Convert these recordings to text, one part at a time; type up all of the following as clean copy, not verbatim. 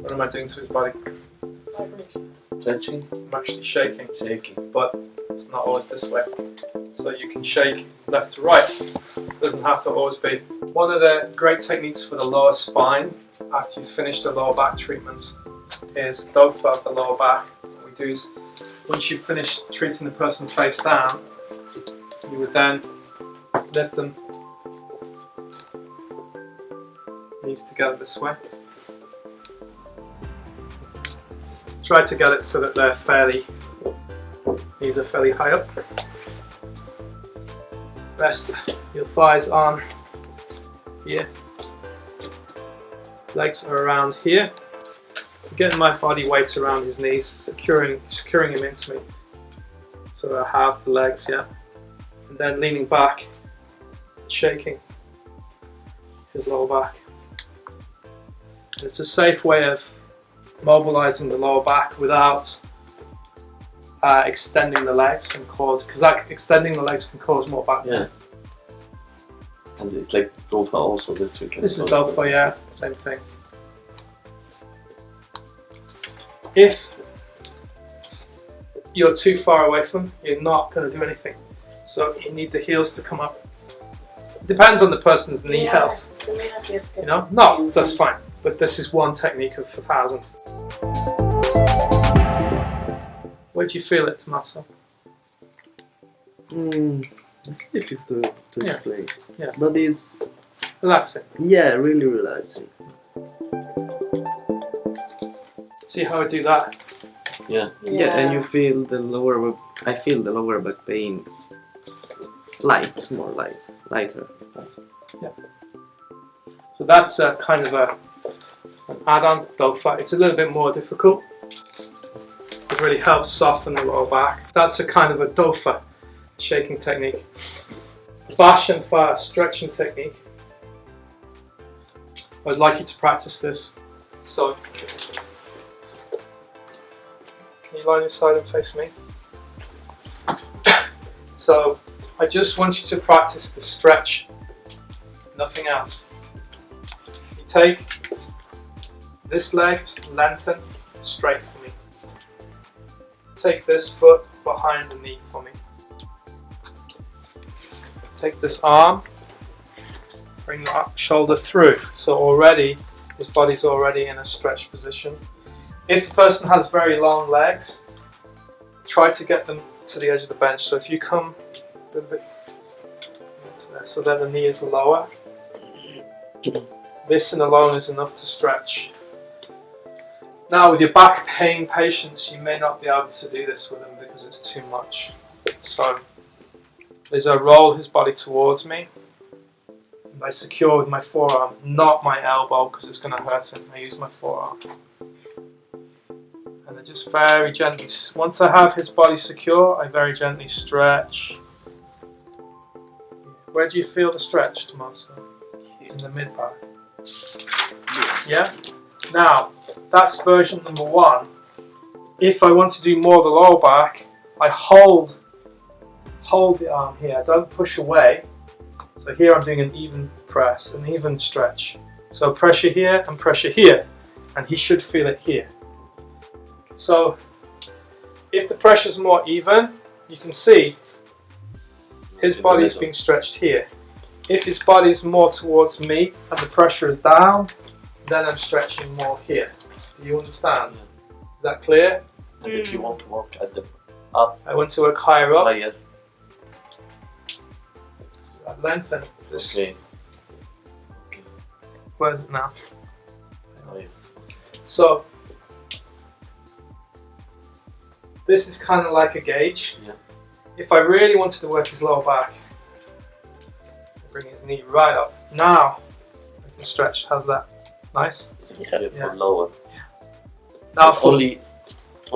What am I doing to his body? Stretching? I'm actually shaking. Shaking. But it's not always this way. So you can shake left to right. It doesn't have to always be. One of the great techniques for the lower spine after you've finished the lower back treatments is dofa of the lower back. What we do is, once you've finished treating the person face down, you would then lift them knees together this way. Try to get it so that knees are fairly high up. Rest your thighs on here. Legs are around here. Getting my body weight around his knees, securing him into me. So I have the legs, yeah. And then leaning back, shaking his lower back. And it's a safe way of mobilizing the lower back without extending the legs and cause, because that extending the legs can cause more back pain. Yeah. And it's like dofa also that you can. This is dofa, yeah, same thing. If you're too far away from him, you're not going to do anything. So you need the heels to come up. It depends on the person's knee health. You know, no, that's fine. But this is one technique of 1,000. Where do you feel it, Tommaso? It's difficult to explain. Yeah. But it's Relaxing. yeah, really relaxing. See how I do that? Yeah. Yeah, and you feel the lower. I feel the lower back pain light, more lighter. Yeah. So that's a kind of an add-on dofa. It's a little bit more difficult. It really helps soften the lower back. That's a kind of a dofa shaking technique. Bash and fire stretching technique. I'd like you to practice this. So, can you lie on your side and face me? So, I just want you to practice the stretch, nothing else. You take this leg, lengthen, straight for me. Take this foot behind the knee for me. Take this arm, bring the shoulder through. So already, his body's already in a stretch position. If the person has very long legs, try to get them to the edge of the bench. So if you come a little bit into there, so that the knee is lower, this and alone is enough to stretch. Now with your back pain patients, you may not be able to do this with them because it's too much. So as I roll his body towards me, and I secure with my forearm, not my elbow because it's going to hurt him. I use my forearm. And I just very gently, once I have his body secure, I very gently stretch. Where do you feel the stretch, Tommaso? In the mid back. Yeah? Now, that's version number 1. If I want to do more of the lower back, I hold the arm here. I don't push away. So here I'm doing an even press, an even stretch. So pressure here and pressure here. And he should feel it here. So if the pressure is more even, you can see his body is being stretched here. If his body is more towards me and the pressure is down, then I'm stretching more here. Do you understand? Is that clear? And if you want to work at the up, I want to work higher up. higher. Lengthen this. Okay. Where's it now? Higher. So this is kind of like a gauge. Yeah. If I really wanted to work his lower back, I bring his knee right up. Now I can stretch. How's that? Nice. Yeah, for lower. Now for Only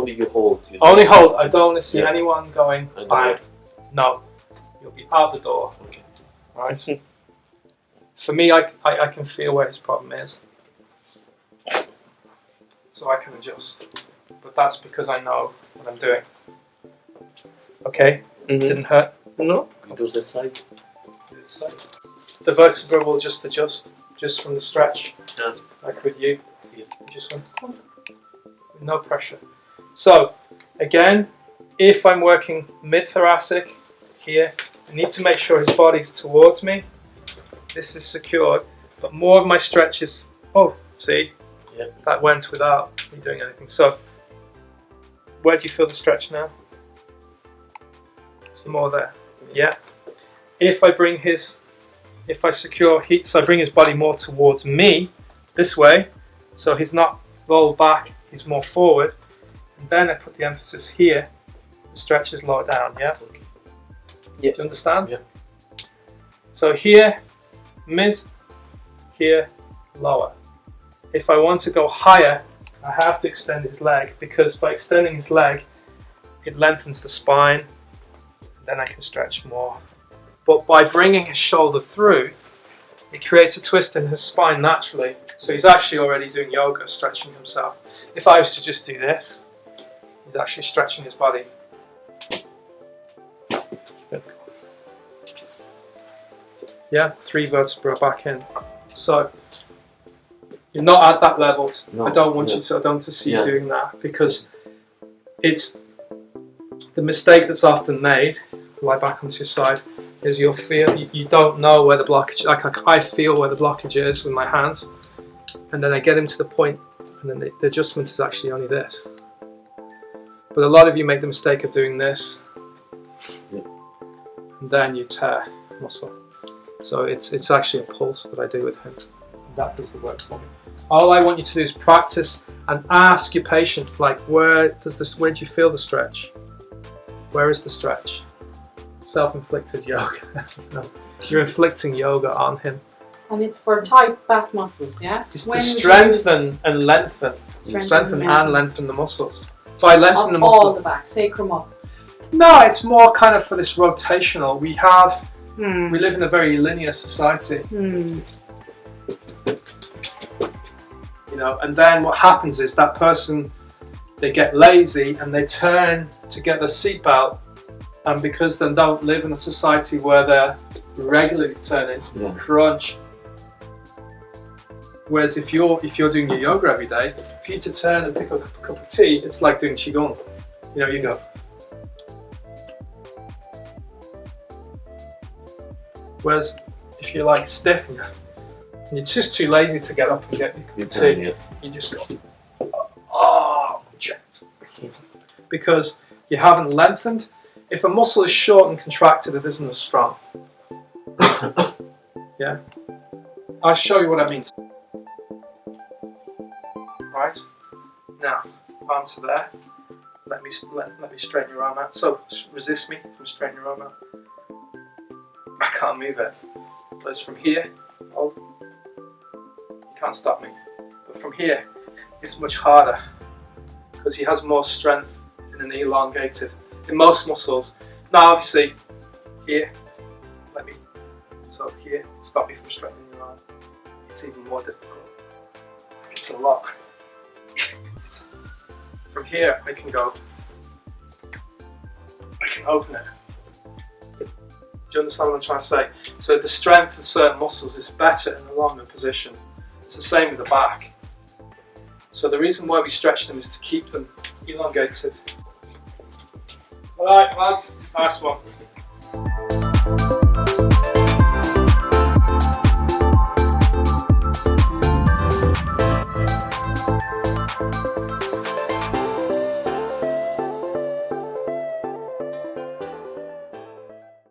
you hold. only hold. I don't want to see Yeah. anyone going bang. No, you'll be out the door. Okay. All right. For me, I can feel where his problem is, so I can adjust. But that's because I know what I'm doing. Okay. Didn't hurt. No. You do the side. This side. The vertebra will just adjust, just from the stretch, Yeah. like with you. You just want no pressure. So again, if I'm working mid-thoracic here, I need to make sure his body's towards me. This is secured, but more of my stretch is, oh, see, that went without me doing anything. So where do you feel the stretch now? Some more there. Yeah. If I bring his, if I secure, so I bring his body more towards me, this way, so he's not rolled back, he's more forward, and then I put the emphasis here, the stretch is lower down, yeah? Yeah. Do you understand? Yeah. So here, mid, here, lower. If I want to go higher, I have to extend his leg, because by extending his leg, it lengthens the spine, and then I can stretch more. But by bringing his shoulder through, it creates a twist in his spine naturally. So he's actually already doing yoga, stretching himself. If I was to just do this, he's actually stretching his body. Yeah, 3 vertebrae back in. So you're not at that level. No, I don't want you to. I don't want to see you doing that, because it's the mistake that's often made. Lie back onto your side. Is you'll feel you don't know where the blockage. Like I feel where the blockage is with my hands, and then I get him to the point, and then the adjustment is actually only this. But a lot of you make the mistake of doing this, and then you tear muscle. So it's actually a pulse that I do with him. That does the work for me. All I want you to do is practice and ask your patient, like, where do you feel the stretch? Where is the stretch? Self-inflicted yoga. No, you're inflicting yoga on him. And it's for tight back muscles, yeah? It's to strengthen and lengthen. Strengthen and lengthen the muscles. So I lengthen the muscle. All the back, sacrum up. No, it's more kind of for this rotational. We have, we live in a very linear society. You know, and then what happens is that person, they get lazy and they turn to get their seatbelt, and because they don't live in a society where they're regularly turning, crunch. Whereas if you're doing your yoga every day, for you to turn and pick up a cup of tea, it's like doing qigong. You know, you go. Whereas if you're like stiff and you're just too lazy to get up and get your cup of tea, you just go, oh, jet. Because you haven't lengthened. If a muscle is short and contracted, it isn't as strong. Yeah? I'll show you what that means. Right? Now, arm to there. Let me straighten your arm out. So, resist me from straightening your arm out. I can't move it. But it's from here. Hold. You can't stop me. But from here, it's much harder, because he has more strength in an elongated. In most muscles. Now obviously, here, so here, stop me from straightening your arm. It's even more difficult. It's a lot. From here, I can go, I can open it. Do you understand what I'm trying to say? So the strength of certain muscles is better in a longer position. It's the same with the back. So the reason why we stretch them is to keep them elongated. Alright lads, nice one.